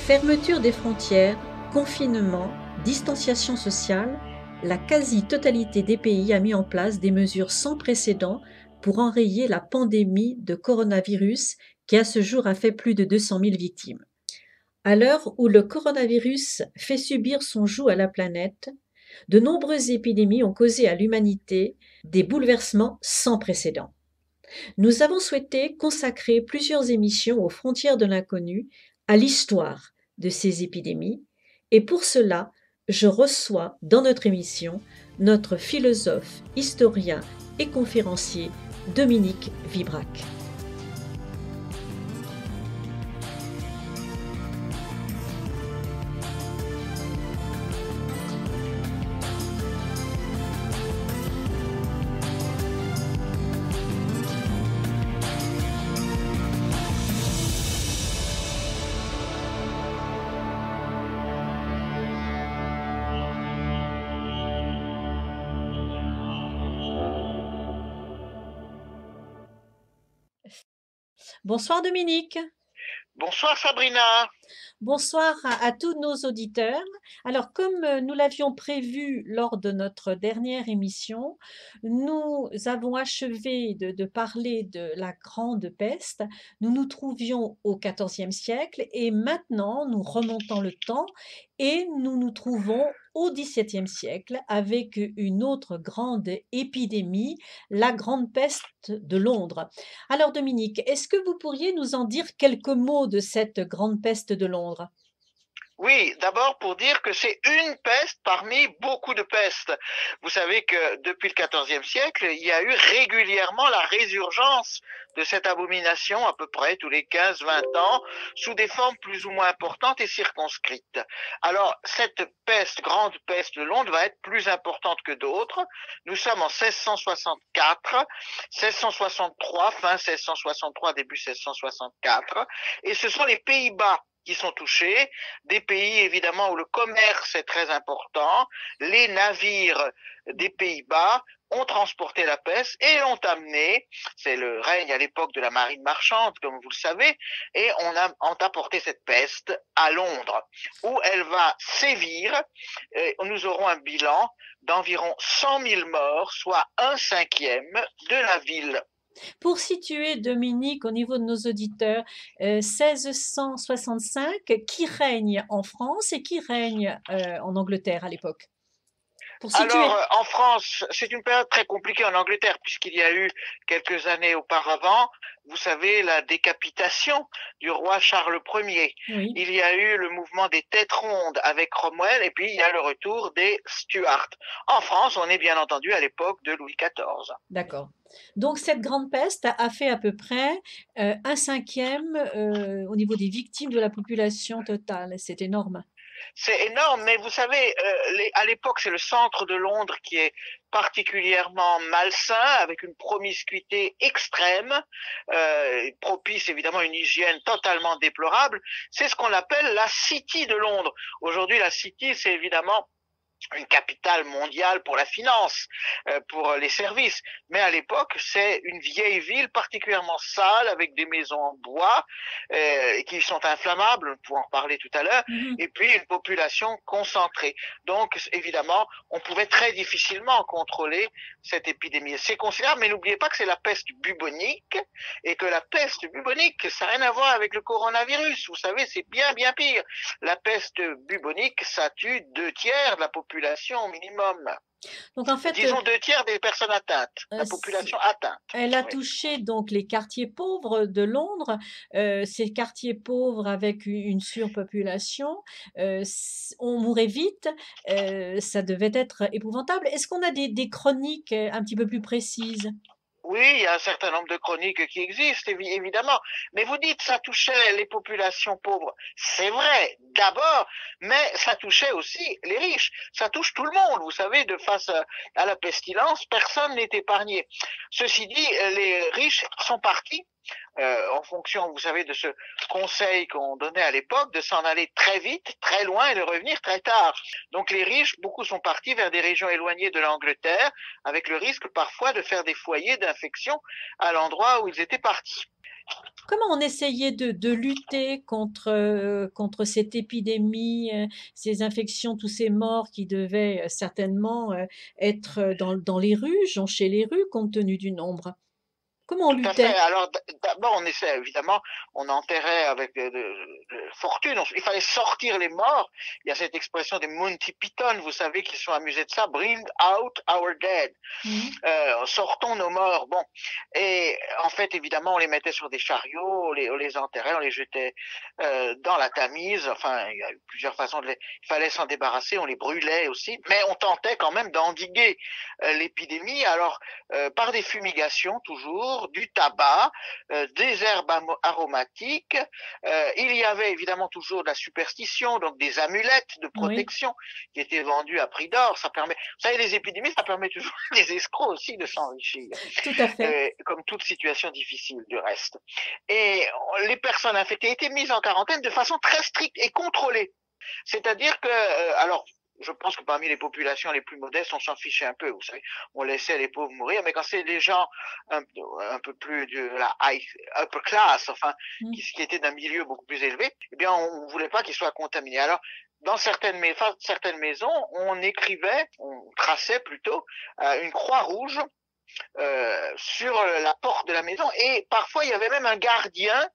Fermeture des frontières, confinement, distanciation sociale, la quasi-totalité des pays a mis en place des mesures sans précédent pour enrayer la pandémie de coronavirus qui à ce jour a fait plus de 200 000 victimes. À l'heure où le coronavirus fait subir son joug à la planète, de nombreuses épidémies ont causé à l'humanité des bouleversements sans précédent. Nous avons souhaité consacrer plusieurs émissions aux frontières de l'inconnu, à l'histoire de ces épidémies, et pour cela, je reçois dans notre émission notre philosophe, historien et conférencier Dominique Vibrac. Bonsoir Dominique. Bonsoir Sabrina. Bonsoir à tous nos auditeurs. Alors, comme nous l'avions prévu lors de notre dernière émission, nous avons achevé de parler de la Grande Peste. Nous nous trouvions au XIVe siècle et maintenant nous remontons le temps et nous nous trouvons au XVIIe siècle avec une autre grande épidémie, la Grande Peste de Londres. Alors Dominique, est-ce que vous pourriez nous en dire quelques mots de cette Grande Peste de Londres? Oui, d'abord pour dire que c'est une peste parmi beaucoup de pestes. Vous savez que depuis le XIVe siècle, il y a eu régulièrement la résurgence de cette abomination à peu près tous les 15-20 ans, sous des formes plus ou moins importantes et circonscrites. Alors, cette peste, grande peste de Londres, va être plus importante que d'autres. Nous sommes en 1664, 1663, fin 1663, début 1664, et ce sont les Pays-Bas qui sont touchés, des pays évidemment où le commerce est très important. Les navires des Pays-Bas ont transporté la peste et l'ont amené, c'est le règne à l'époque de la marine marchande, comme vous le savez, et ont apporté cette peste à Londres, où elle va sévir, et nous aurons un bilan d'environ 100 000 morts, soit 1/5 de la ville. Pour situer Dominique au niveau de nos auditeurs, 1665, qui règne en France et qui règne en Angleterre à l'époque? Pour Alors, situer. en France, c'est une période très compliquée en Angleterre, puisqu'il y a eu quelques années auparavant, vous savez, la décapitation du roi Charles Ier. Oui, Il y a eu le mouvement des têtes rondes avec Cromwell, et puis il y a le retour des Stuarts. En France, on est bien entendu à l'époque de Louis XIV. d'accord. Donc cette grande peste a fait à peu près un cinquième au niveau des victimes de la population totale. C'est énorme. C'est énorme, mais vous savez, à l'époque, c'est le centre de Londres qui est particulièrement malsain, avec une promiscuité extrême, propice évidemment à une hygiène totalement déplorable. C'est ce qu'on appelle la City de Londres. Aujourd'hui, la City, c'est évidemment une capitale mondiale pour la finance, pour les services. Mais à l'époque, c'est une vieille ville particulièrement sale, avec des maisons en bois qui sont inflammables, on pourra en reparler tout à l'heure, Mhm. et puis une population concentrée. Donc, évidemment, on pouvait très difficilement contrôler cette épidémie. C'est considérable, mais n'oubliez pas que c'est la peste bubonique, et que la peste bubonique, ça n'a rien à voir avec le coronavirus. Vous savez, c'est bien, bien pire. La peste bubonique, ça tue 2/3 de la population au minimum. Donc en fait, Disons 2/3 des personnes atteintes, la c- population atteinte. elle a Oui. touché donc les quartiers pauvres de Londres, ces quartiers pauvres avec une surpopulation, on mourait vite, ça devait être épouvantable. Est-ce qu'on a des chroniques un petit peu plus précises? Oui, il y a un certain nombre de chroniques qui existent, évidemment. Mais vous dites ça touchait les populations pauvres. C'est vrai, d'abord, mais ça touchait aussi les riches. Ça touche tout le monde. Vous savez, de face à la pestilence, personne n'est épargné. Ceci dit, les riches sont partis en fonction, vous savez, de ce conseil qu'on donnait à l'époque, de s'en aller très vite, très loin et de revenir très tard. Donc les riches, beaucoup sont partis vers des régions éloignées de l'Angleterre, avec le risque parfois de faire des foyers d'infection à l'endroit où ils étaient partis. Comment on essayait de lutter contre cette épidémie, ces infections, tous ces morts qui devaient certainement être dans les rues, joncher les rues compte tenu du nombre? Comment on Tout à fait. luttait? Alors d'abord, on essaie évidemment, on enterrait avec de fortune. Il fallait sortir les morts. Il y a cette expression des Monty Python, vous savez, qui se sont amusés de ça. Bring out our dead. Mmh. Sortons nos morts. Bon, et en fait, évidemment, on les mettait sur des chariots, on les enterrait, on les jetait dans la Tamise. Enfin, il y a eu plusieurs façons il fallait s'en débarrasser. On les brûlait aussi, mais on tentait quand même d'endiguer l'épidémie. Alors, par des fumigations toujours, du tabac, des herbes aromatiques. Il y avait évidemment toujours de la superstition, donc des amulettes de Oui, protection qui étaient vendues à prix d'or. Ça permet, vous savez, les épidémies, ça permet toujours les escrocs aussi de s'enrichir, tout à fait. comme toute situation difficile du reste. Et les personnes infectées étaient mises en quarantaine de façon très stricte et contrôlée. C'est-à-dire que, alors, je pense que parmi les populations les plus modestes, on s'en fichait un peu, vous savez, on laissait les pauvres mourir, mais quand c'est des gens un, un peu plus de la upper class, enfin, Mmh. qui étaient d'un milieu beaucoup plus élevé, eh bien, on ne voulait pas qu'ils soient contaminés. Alors, dans certaines maisons, on écrivait, on traçait plutôt une croix rouge sur la porte de la maison, et parfois il y avait même un gardien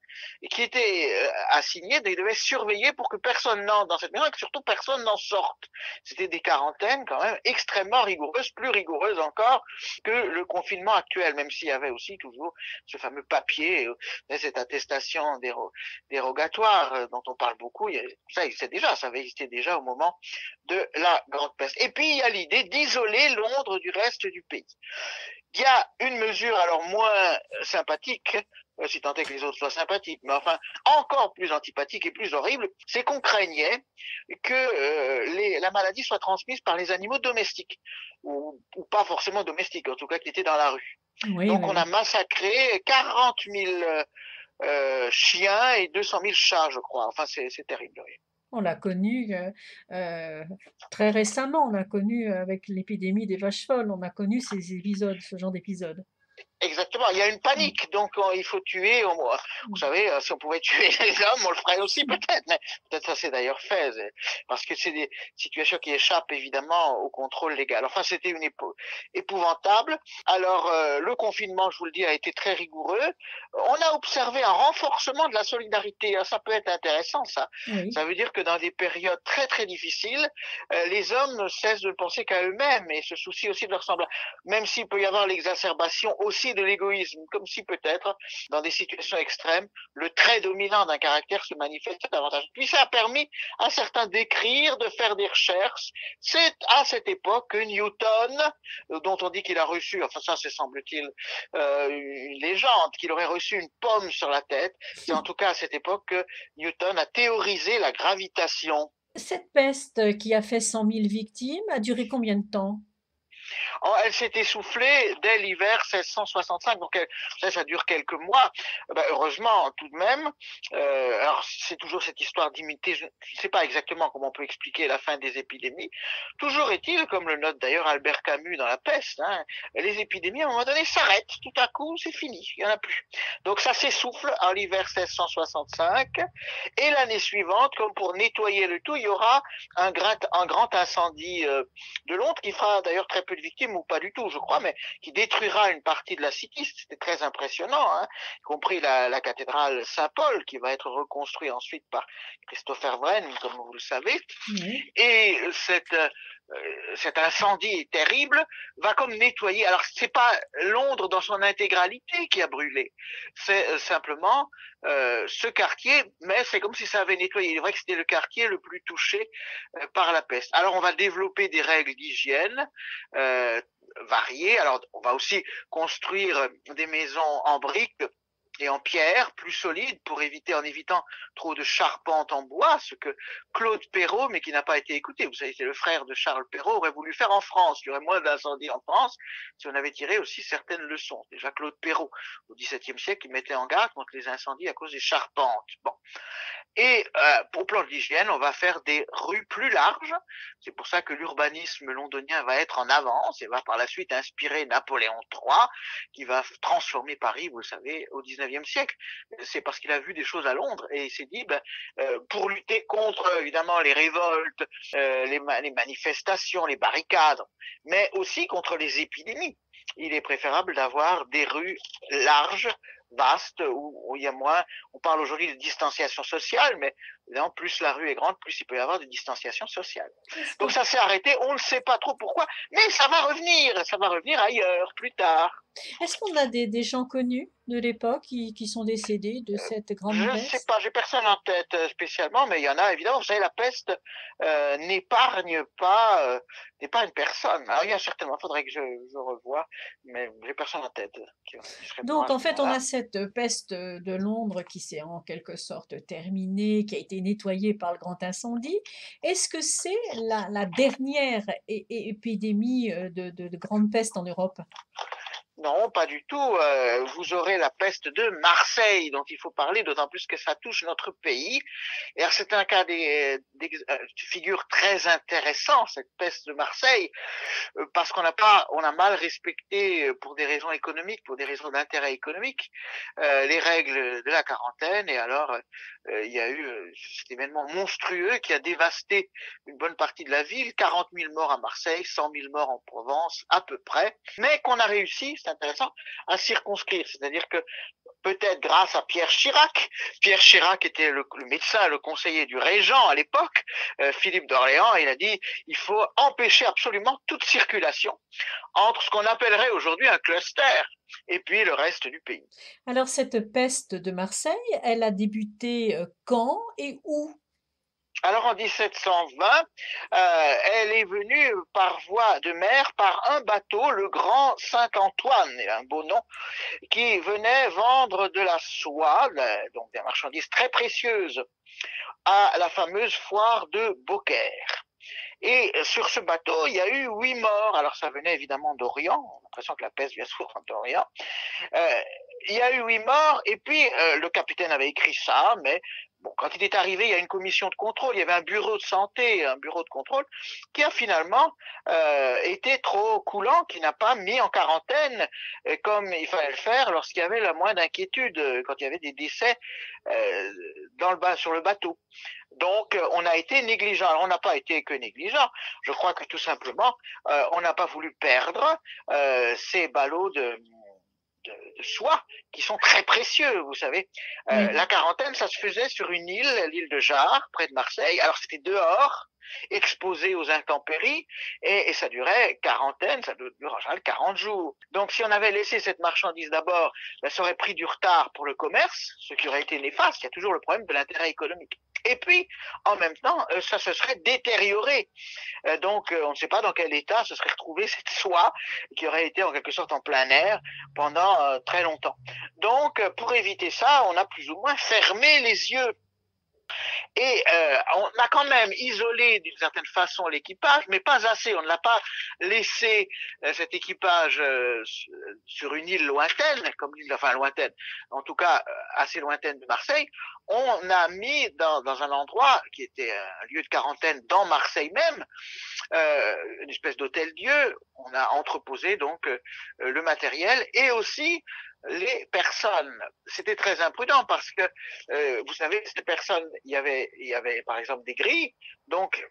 qui était assigné, il devait surveiller pour que personne n'entre dans cette maison et que surtout personne n'en sorte. C'était des quarantaines quand même extrêmement rigoureuses, plus rigoureuses encore que le confinement actuel, même s'il y avait aussi toujours ce fameux papier, cette attestation dérogatoire dont on parle beaucoup. Ça existait déjà, ça avait existé déjà au moment de la Grande Peste. Et puis il y a l'idée d'isoler Londres du reste du pays. Il y a une mesure alors moins sympathique, si tant est que les autres soient sympathiques, mais enfin encore plus antipathique et plus horrible, c'est qu'on craignait que la maladie soit transmise par les animaux domestiques, ou pas forcément domestiques, en tout cas qui étaient dans la rue. Oui, Donc oui, on a oui. massacré 40 000 chiens et 200 000 chats, je crois. Enfin, c'est terrible. Oui. On l'a connu très récemment, on a connu avec l'épidémie des vaches folles, on a connu ces épisodes, ce genre d'épisodes. Exactement, il y a une Mmh. panique, donc il faut tuer. Vous Mmh. savez, si on pouvait tuer les hommes, on le ferait aussi peut-être, mais peut-être ça c'est d'ailleurs fait, parce que c'est des situations qui échappent évidemment au contrôle légal. Enfin, c'était une épouvantable. Alors, le confinement, je vous le dis, a été très rigoureux. On a observé un renforcement de la solidarité. Ça peut être intéressant, ça. Oui. Ça veut dire que dans des périodes très très difficiles, les hommes ne cessent de penser qu'à eux-mêmes et se soucient aussi de leurs semblables, même s'il peut y avoir l'exacerbation aussi de l'égoïsme, comme si peut-être, dans des situations extrêmes, le trait dominant d'un caractère se manifeste davantage. Puis ça a permis à certains d'écrire, de faire des recherches. C'est à cette époque que Newton, dont on dit qu'il a reçu, enfin ça c'est semble-t-il une légende, qu'il aurait reçu une pomme sur la tête, c'est en tout cas à cette époque que Newton a théorisé la gravitation. Cette peste qui a fait 100 000 victimes a duré combien de temps? Oh, elle s'est essoufflée dès l'hiver 1665, donc ça dure quelques mois. Heureusement, tout de même. Alors, c'est toujours cette histoire d'immunité. Je ne sais pas exactement comment on peut expliquer la fin des épidémies. Toujours est-il, comme le note d'ailleurs Albert Camus dans La Peste, hein, les épidémies, à un moment donné, s'arrêtent. Tout à coup, c'est fini. Il n'y en a plus. Donc, ça s'essouffle en l'hiver 1665. Et l'année suivante, comme pour nettoyer le tout, il y aura un grand incendie de Londres qui fera d'ailleurs très peu de victimes, ou pas du tout, je crois, mais qui détruira une partie de la City. C'était très impressionnant, hein, y compris la cathédrale Saint-Paul, qui va être reconstruite ensuite par Christopher Wren, comme vous le savez. Oui. Et cet incendie terrible va comme nettoyer. Alors c'est pas Londres dans son intégralité qui a brûlé, c'est simplement ce quartier, mais c'est comme si ça avait nettoyé. Il est vrai que c'était le quartier le plus touché par la peste. Alors on va développer des règles d'hygiène variées. Alors on va aussi construire des maisons en briques et en pierre, plus solide, pour éviter, en évitant trop de charpente en bois, ce que Claude Perrault, mais qui n'a pas été écouté, vous savez, c'est le frère de Charles Perrault, aurait voulu faire en France. Il y aurait moins d'incendies en France si on avait tiré aussi certaines leçons. Déjà Claude Perrault, au XVIIe siècle, il mettait en garde contre les incendies à cause des charpentes. Bon. Et au plan de l'hygiène, on va faire des rues plus larges. C'est pour ça que l'urbanisme londonien va être en avance et va par la suite inspirer Napoléon III, qui va transformer Paris, vous le savez, au XIXe 19e siècle, c'est parce qu'il a vu des choses à Londres et il s'est dit, pour lutter contre évidemment les révoltes, les manifestations, les barricades, mais aussi contre les épidémies, il est préférable d'avoir des rues larges, vastes, où il y a moins, on parle aujourd'hui de distanciation sociale, mais évidemment, plus la rue est grande, plus il peut y avoir de distanciation sociale. Donc ça s'est arrêté, on ne sait pas trop pourquoi, mais ça va revenir ailleurs, plus tard. Est-ce qu'on a des gens connus de l'époque qui sont décédés de cette Je grande ne sais peste? pas, j'ai personne en tête spécialement, mais il y en a évidemment. Vous savez, la peste n'épargne pas, n'épargne personne. Alors il y a certainement, il faudrait que je revoie, mais j'ai personne en tête qui serait mort Donc, à ce en fait, on a moment-là. cette peste de Londres qui s'est en quelque sorte terminée, qui a été nettoyée par le grand incendie. Est-ce que c'est la dernière épidémie de grande peste en Europe? Non, pas du tout. Vous aurez la peste de Marseille, dont il faut parler, d'autant plus que ça touche notre pays. Et alors, c'est un cas de figure très intéressant, cette peste de Marseille, parce on a mal respecté, pour des raisons économiques, pour des raisons d'intérêt économique, les règles de la quarantaine. Et alors, il y a eu cet événement monstrueux qui a dévasté une bonne partie de la ville, 40 000 morts à Marseille, 100 000 morts en Provence, à peu près, mais qu'on a réussi, c'est intéressant, à circonscrire. C'est-à-dire que peut-être grâce à Pierre Chirac. Pierre Chirac était le médecin, le conseiller du régent à l'époque, Philippe d'Orléans. Il a dit il faut empêcher absolument toute circulation entre ce qu'on appellerait aujourd'hui un cluster et puis le reste du pays. Alors, cette peste de Marseille, elle a débuté quand et où? Alors en 1720, elle est venue par voie de mer par un bateau, le Grand Saint-Antoine, un beau nom, qui venait vendre de la soie, donc des marchandises très précieuses, à la fameuse foire de Beaucaire. Et sur ce bateau, il y a eu 8 morts. Alors ça venait évidemment d'Orient, on a l'impression que la peste vient souvent d'Orient. Euh, il y a eu 8 morts, et puis le capitaine avait écrit ça, mais bon, quand il est arrivé, il y a une commission de contrôle, il y avait un bureau de santé, un bureau de contrôle, qui a finalement été trop coulant, qui n'a pas mis en quarantaine comme il fallait le faire lorsqu'il y avait la moindre inquiétude, quand il y avait des décès sur le bateau. Donc, on a été négligent. Alors, on n'a pas été que négligent. Je crois que tout simplement, on n'a pas voulu perdre ces ballots de soie qui sont très précieux, vous savez. Oui. La quarantaine, ça se faisait sur une île, l'île de Jard, près de Marseille. Alors, c'était dehors, exposé aux intempéries, et ça durait ça durait en général 40 jours. Donc, si on avait laissé cette marchandise d'abord, ça aurait pris du retard pour le commerce, ce qui aurait été néfaste. Il y a toujours le problème de l'intérêt économique. Et puis, en même temps, ça se serait détérioré. Donc, on ne sait pas dans quel état se serait retrouvée cette soie qui aurait été en quelque sorte en plein air pendant très longtemps. Donc, pour éviter ça, on a plus ou moins fermé les yeux. Et on a quand même isolé d'une certaine façon l'équipage, mais pas assez. On ne l'a pas laissé cet équipage sur une île lointaine, enfin lointaine, en tout cas assez lointaine de Marseille. On a mis dans un endroit qui était un lieu de quarantaine dans Marseille même, une espèce d'hôtel-dieu. On a entreposé donc le matériel et aussi les personnes. C'était très imprudent parce que, vous savez, ces personnes, il y avait par exemple des grilles, donc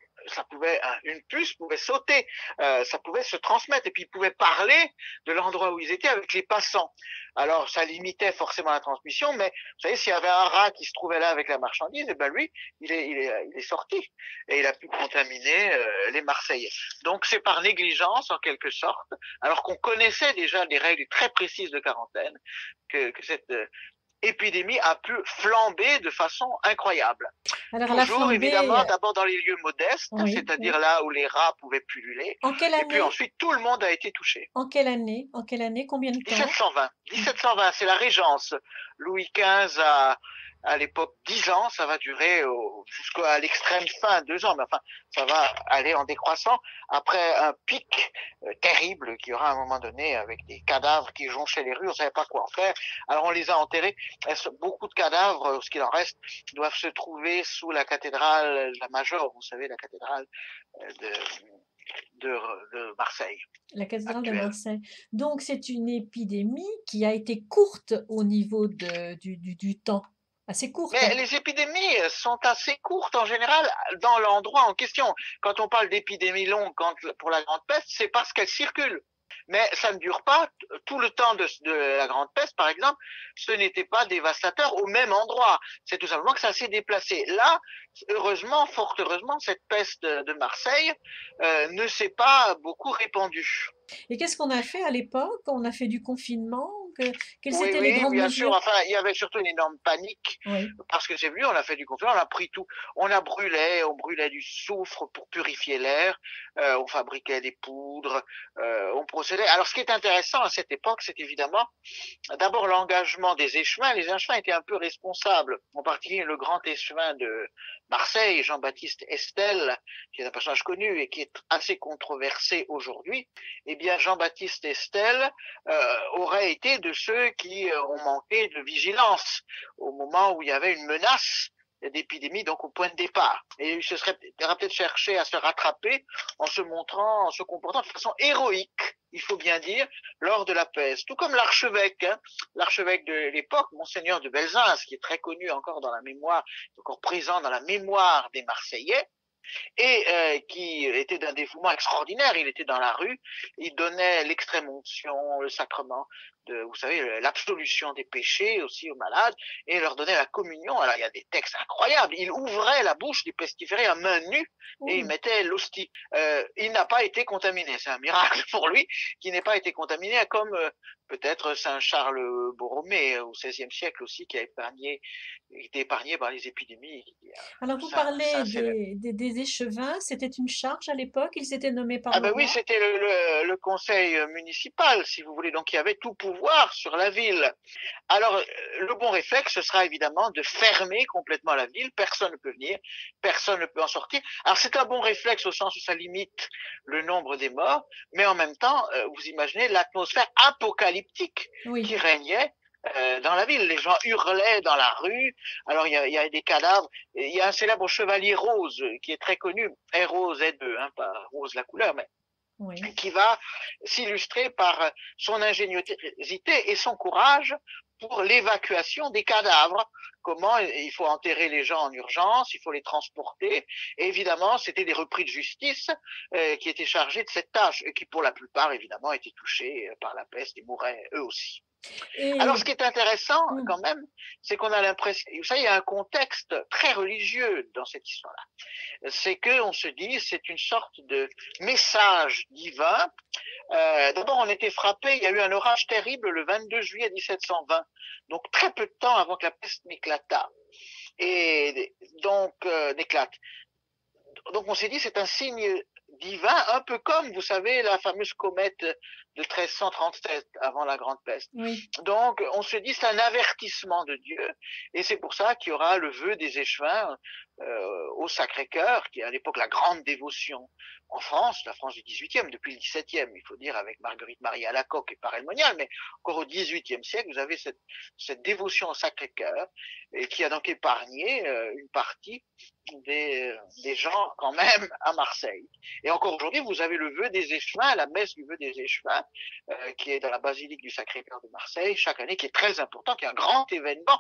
une puce pouvait sauter, ça pouvait se transmettre et puis ils pouvaient parler de l'endroit où ils étaient avec les passants. Alors ça limitait forcément la transmission, mais vous savez, s'il y avait un rat qui se trouvait là avec la marchandise, et ben lui, il est sorti et il a pu contaminer les Marseillais. Donc c'est par négligence en quelque sorte, alors qu'on connaissait déjà des règles très précises de quarantaine, que cette épidémie a pu flamber de façon incroyable. Alors, elle a Toujours, flambé, évidemment, d'abord dans les lieux modestes, oui, c'est-à-dire oui. là où les rats pouvaient pulluler, En quelle et puis année? ensuite tout le monde a été touché. En quelle année? En quelle année? Combien de temps? 1720. 1720, c'est la Régence. Louis XV à l'époque 10 ans, ça va durer jusqu'à l'extrême fin, 2 ans, mais enfin, ça va aller en décroissant après un pic terrible qui aura à un moment donné avec des cadavres qui jonchaient les rues, on ne savait pas quoi en faire. Alors on les a enterrés. Beaucoup de cadavres, ce qu'il en reste, doivent se trouver sous la cathédrale, la Major, vous savez, la cathédrale de de Marseille La cathédrale de actuelle. Marseille. Donc c'est une épidémie qui a été courte au niveau du temps, assez courte. Mais les épidémies sont assez courtes en général dans l'endroit en question. Quand on parle d'épidémies longues pour la grande peste, c'est parce qu'elles circulent. Mais ça ne dure pas tout le temps de la grande peste, par exemple, ce n'était pas dévastateur au même endroit. C'est tout simplement que ça s'est déplacé. Là, heureusement, fort heureusement, cette peste de Marseille ne s'est pas beaucoup répandue. Et qu'est-ce qu'on a fait à l'époque? On a fait du confinement? Quelles Oui, étaient les oui, grandes bien sûr. mesures? Enfin, il y avait surtout une énorme panique Oui. parce que c'est vu, on a fait du confinement, on a pris tout, on brûlait du soufre pour purifier l'air, on fabriquait des poudres, on procédait. Alors, ce qui est intéressant à cette époque, c'est évidemment d'abord l'engagement des échevins. Les échevins étaient un peu responsables, en particulier le grand échevin de Marseille, Jean-Baptiste Estelle, qui est un personnage connu et qui est assez controversé aujourd'hui. Eh bien, Jean-Baptiste Estelle aurait été de ceux qui ont manqué de vigilance au moment où il y avait une menace d'épidémie, donc au point de départ. Et il aurait peut-être cherché à se rattraper en se montrant, en se comportant de façon héroïque, il faut bien dire, lors de la peste. Tout comme l'archevêque, hein, l'archevêque de l'époque, Monseigneur de Belzins, qui est très connu encore dans la mémoire, encore présent dans la mémoire des Marseillais, et qui était d'un dévouement extraordinaire. Il était dans la rue, il donnait l'extrême onction, le sacrement de, vous savez, l'absolution des péchés aussi aux malades, et leur donnait la communion. Alors il y a des textes incroyables. Il ouvrait la bouche des pestiférés à main nue et il Oh. mettait l'hostie. Il n'a pas été contaminé. C'est un miracle pour lui qu'il n'ait pas été contaminé, comme peut-être Saint Charles Borromée au XVIe siècle aussi, qui a été épargné par les épidémies. Alors Un vous saint, un parlez saint célèbre. des échevins, c'était une charge à l'époque, ils étaient nommés par Ah le ben oui, roi? c'était le conseil municipal, si vous voulez. Donc il y avait tout pouvoir sur la ville. Alors le bon réflexe, ce sera évidemment de fermer complètement la ville. Personne ne peut venir, personne ne peut en sortir. Alors c'est un bon réflexe au sens où ça limite le nombre des morts, mais en même temps, vous imaginez l'atmosphère apocalyptique qui Oui. régnait dans la ville. Les gens hurlaient dans la rue. Alors il y a des cadavres. Il y a un célèbre chevalier rose qui est très connu, R-O-Z-E, hein, pas rose la couleur, mais Oui. qui va s'illustrer par son ingéniosité et son courage pour l'évacuation des cadavres. Comment il faut enterrer les gens en urgence, il faut les transporter. Et évidemment, c'était des repris de justice qui étaient chargés de cette tâche et qui, pour la plupart, évidemment, étaient touchés par la peste et mouraient eux aussi. Alors, ce Et qui est intéressant, hmm, quand même, c'est qu'on a l'impression, vous savez, il y a un contexte très religieux dans cette histoire-là. C'est qu'on se dit, c'est une sorte de message divin. D'abord, on était frappé, il y a eu un orage terrible le 22 juillet 1720, donc très peu de temps avant que la peste n'éclatât. Et donc, n'éclate. Donc on s'est dit c'est un signe divin, un peu comme, vous savez, la fameuse comète de 1337 avant la Grande Peste. oui. Donc on se dit c'est un avertissement de Dieu, et c'est pour ça qu'il y aura le vœu des échevins au Sacré-Cœur, qui est à l'époque la grande dévotion en France, la France du XVIIIe, depuis le XVIIe, il faut dire, avec Marguerite-Marie Alacoque et Paray-le-Monial, mais encore au XVIIIe siècle, vous avez cette dévotion au Sacré-Cœur, et qui a donc épargné une partie des gens quand même à Marseille. Et encore aujourd'hui, vous avez le vœu des échevins, la messe du vœu des échevins, qui est dans la basilique du Sacré-Cœur de Marseille chaque année, qui est très important, qui est un grand événement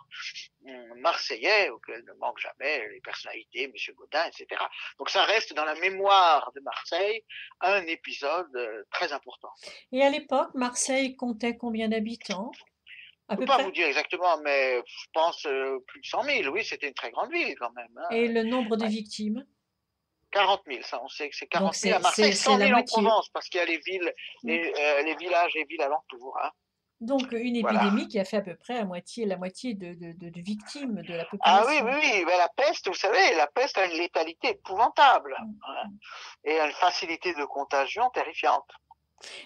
marseillais auquel ne manquent jamais les personnalités, M. Gaudin, etc. Donc ça reste dans la mémoire de Marseille un épisode très important. Et à l'époque, Marseille comptait combien d'habitants, à Je ne peu peux pas vous près? dire exactement, mais je pense plus de 100 000. Oui, c'était une très grande ville quand même. Et Hein. le nombre de Ouais. victimes? 40 000, ça, on sait que c'est Donc 40 000 à Marseille, c'est 100 la 000 en moitié. Provence, parce qu'il y a les villes, Hmm. les villages et villes alentours. Hein. Donc une Voilà. épidémie qui a fait à peu près la moitié de victimes de la Ah oui, oui, population. oui, mais la peste, vous savez, la peste a une létalité épouvantable hein, Hmm. et une facilité de contagion terrifiante.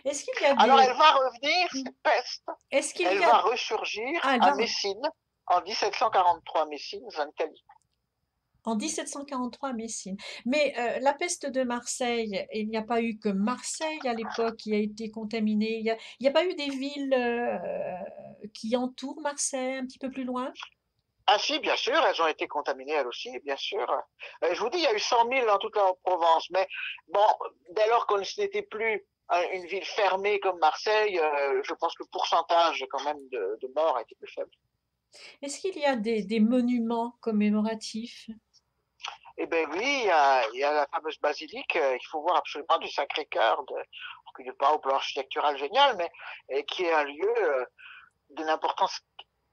Est-ce qu'il y a Alors elle des... va revenir, hmm. cette peste, Est-ce qu'il elle y a... va ressurgir Ah, elle à va... Messine en 1743, Messine, Zancali. En 1743 à Messine. Mais la peste de Marseille, il n'y a pas eu que Marseille à l'époque qui a été contaminée. Il y a pas eu des villes qui entourent Marseille, un petit peu plus loin? Ah si, bien sûr, elles ont été contaminées elles aussi, bien sûr. Je vous dis, il y a eu 100 000 dans toute la Provence, mais bon, dès lors qu'on n'était plus une ville fermée comme Marseille, je pense que le pourcentage quand même de morts a été plus faible. Est-ce qu'il y a des monuments commémoratifs? Eh ben oui, il y a la fameuse basilique, il faut voir absolument du Sacré-Cœur, qui n'est pas au plan architectural génial, mais qui est un lieu d'une importance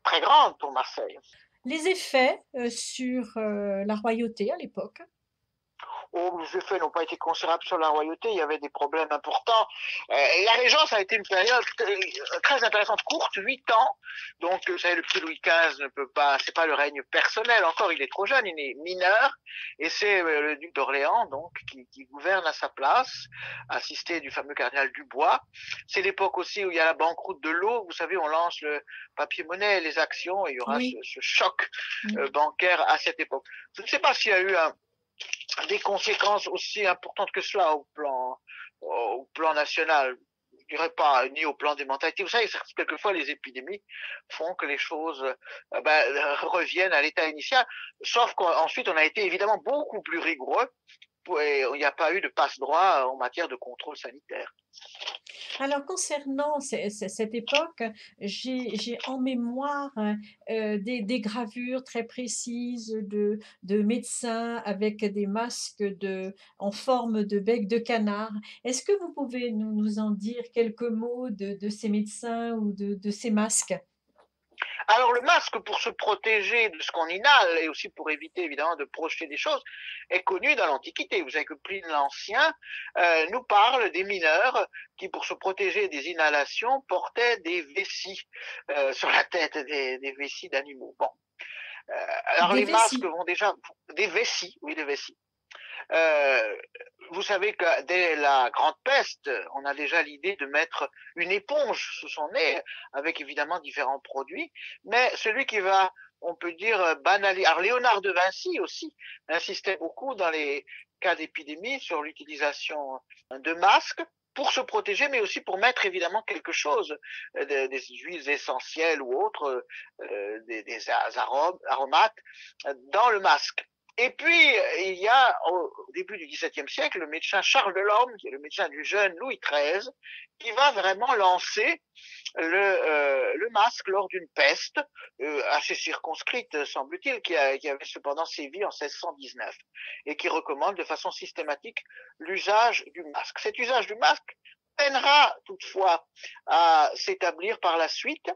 très grande pour Marseille. Les effets sur la royauté à l'époque? Oh, les effets n'ont pas été considérables sur la royauté, il y avait des problèmes importants. La Régence a été une période très intéressante, courte, 8 ans. Donc, vous savez, le petit Louis XV ne peut pas, c'est pas le règne personnel encore, il est trop jeune, il est mineur, et c'est le duc d'Orléans, donc, qui gouverne à sa place, assisté du fameux cardinal Dubois. C'est l'époque aussi où il y a la banqueroute de l'eau, vous savez, on lance le papier-monnaie, les actions, et il y aura Oui. ce choc Mm. bancaire à cette époque. Je ne sais pas s'il y a eu des conséquences aussi importantes que cela au plan national. Je dirais pas ni au plan des mentalités. Vous savez, quelquefois les épidémies font que les choses reviennent à l'état initial. Sauf qu'ensuite on a été évidemment beaucoup plus rigoureux et il n'y a pas eu de passe-droit en matière de contrôle sanitaire. Alors concernant cette époque, j'ai en mémoire des gravures très précises de médecins avec des masques en forme de bec de canard. Est-ce que vous pouvez nous en dire quelques mots de ces médecins ou de ces masques? Alors le masque, pour se protéger de ce qu'on inhale et aussi pour éviter évidemment de projeter des choses, est connu dans l'Antiquité. Vous savez que Pline l'Ancien nous parle des mineurs qui, pour se protéger des inhalations, portaient des vessies sur la tête, des vessies d'animaux. Bon, alors Des les masques vessies. vont déjà des vessies, oui des vessies. Euh, vous savez que dès la Grande Peste, on a déjà l'idée de mettre une éponge sous son nez, avec évidemment différents produits, mais celui qui va, on peut dire, banaliser. Alors Léonard de Vinci aussi insistait beaucoup dans les cas d'épidémie sur l'utilisation de masques pour se protéger, mais aussi pour mettre évidemment quelque chose, des huiles essentielles ou autres, des aromates, dans le masque. Et puis, il y a, au début du XVIIe siècle, le médecin Charles Delorme, qui est le médecin du jeune Louis XIII, qui va vraiment lancer le masque lors d'une peste assez circonscrite, semble-t-il, qui avait cependant sévi en 1619, et qui recommande de façon systématique l'usage du masque. Cet usage du masque peinera toutefois à s'établir par la suite.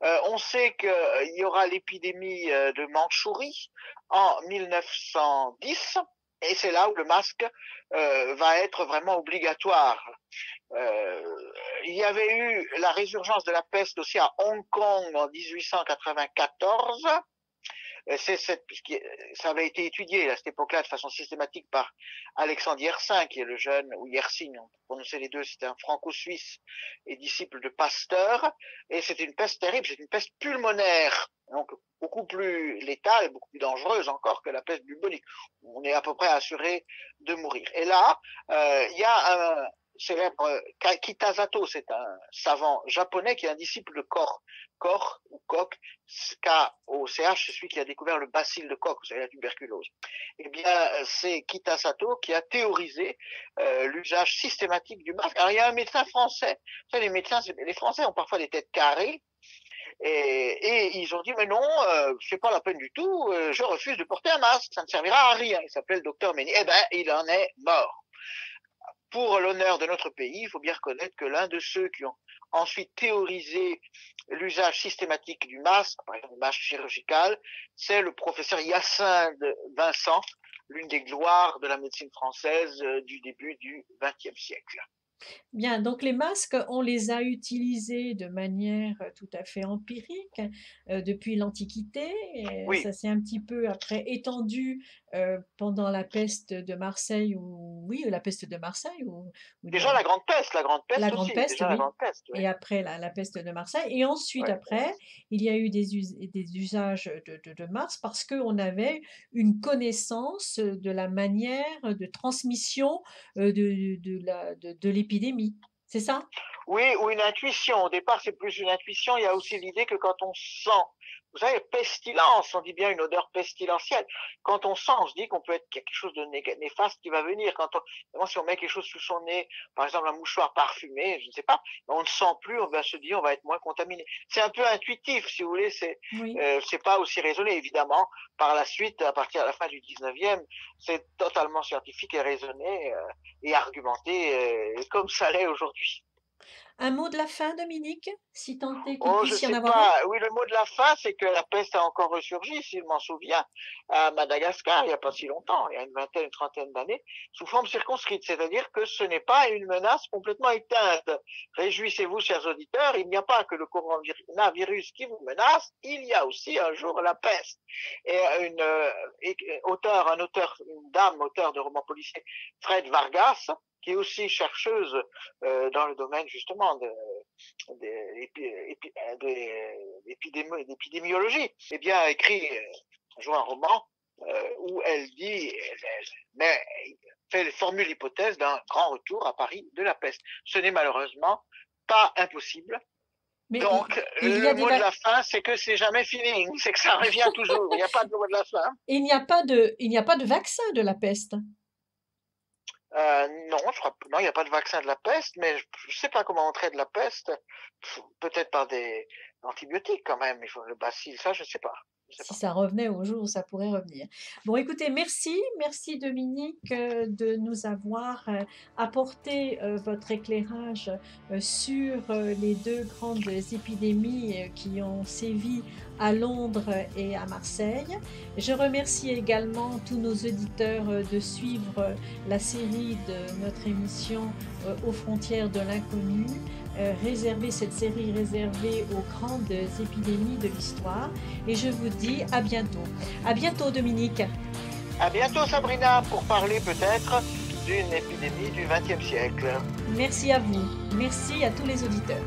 On sait qu'il y aura l'épidémie de Mandchourie en 1910, et c'est là où le masque va être vraiment obligatoire. Il y avait eu la résurgence de la peste aussi à Hong Kong en 1894. Ça avait été étudié à cette époque-là de façon systématique par Alexandre Yersin, qui est le jeune, ou Yersin, on prononçait les deux, c'était un franco-suisse et disciple de Pasteur, et c'était une peste terrible, c'est une peste pulmonaire, donc beaucoup plus létale et beaucoup plus dangereuse encore que la peste bubonique. On est à peu près assuré de mourir. Et là, il y a un célèbre Kitazato, c'est un savant japonais qui est un disciple de Koch ou Koch, K-O-C-H, c'est celui qui a découvert le bacille de Koch, vous savez, la tuberculose. Eh bien, c'est Kitazato qui a théorisé l'usage systématique du masque. Alors, il y a un médecin français, vous savez, les Français ont parfois des têtes carrées, et ils ont dit, mais non, c'est pas la peine du tout, je refuse de porter un masque, ça ne servira à rien. Il s'appelle docteur Ménier. Eh ben, il en est mort. Pour l'honneur de notre pays, il faut bien reconnaître que l'un de ceux qui ont ensuite théorisé l'usage systématique du masque, par exemple le masque chirurgical, c'est le professeur Hyacinthe Vincent, l'une des gloires de la médecine française du début du XXe siècle. Bien, donc les masques, on les a utilisés de manière tout à fait empirique depuis l'Antiquité. Et Oui, ça s'est un petit peu après étendu pendant la peste de Marseille, ou oui, la peste de Marseille, ou déjà la grande la peste Grande aussi, Peste, déjà la oui. grande peste, oui. Et après la peste de Marseille. Et ensuite, Ouais. après, il y a eu des usages de Mars parce qu'on avait une connaissance de la manière de transmission de l'épidémie. C'est ça? Oui, ou une intuition. Au départ, c'est plus une intuition. Il y a aussi l'idée que quand on sent Vous savez, pestilence, on dit bien une odeur pestilentielle. Quand on sent, on se dit qu'on peut être quelque chose de néfaste qui va venir. Si on met quelque chose sous son nez, par exemple un mouchoir parfumé, je ne sais pas, on ne sent plus, on va se dire on va être moins contaminé. C'est un peu intuitif, si vous voulez, Oui. c'est pas aussi raisonné, évidemment. Par la suite, à partir de la fin du 19e, c'est totalement scientifique et raisonné et argumenté comme ça l'est aujourd'hui. Un mot de la fin, Dominique, si tant est qu'il Oh, je puisse y en sais avoir un? pas. Oui, le mot de la fin, c'est que la peste a encore ressurgi, s'il m'en souvient, à Madagascar, il n'y a pas si longtemps, il y a une vingtaine, une trentaine d'années, sous forme circonscrite. C'est-à-dire que ce n'est pas une menace complètement éteinte. Réjouissez-vous, chers auditeurs, il n'y a pas que le coronavirus qui vous menace, il y a aussi un jour la peste. Et une dame, auteur de romans policiers, Fred Vargas, qui est aussi chercheuse dans le domaine justement d'épidémiologie, eh bien, a écrit un jour un roman où elle dit, formule l'hypothèse d'un grand retour à Paris de la peste. Ce n'est malheureusement pas impossible. Mais Donc, il y a le mot de la fin, c'est que c'est jamais fini, c'est que ça revient toujours. Il n'y a pas de mot de la fin. il n'y a pas de vaccin de la peste. Non, non, il n'y a pas de vaccin de la peste, mais je ne sais pas comment on traite de la peste. Peut-être par des antibiotiques quand même. Il faut le bacille, ça, je ne sais pas. Si ça revenait au jour où ça pourrait revenir. Bon, écoutez, merci Dominique de nous avoir apporté votre éclairage sur les deux grandes épidémies qui ont sévi à Londres et à Marseille. Je remercie également tous nos auditeurs de suivre la série de notre émission Aux frontières de l'inconnu. Cette série réservée aux grandes épidémies de l'histoire. Et je vous dis à bientôt. À bientôt, Dominique. À bientôt, Sabrina, pour parler peut-être d'une épidémie du XXe siècle. Merci à vous. Merci à tous les auditeurs.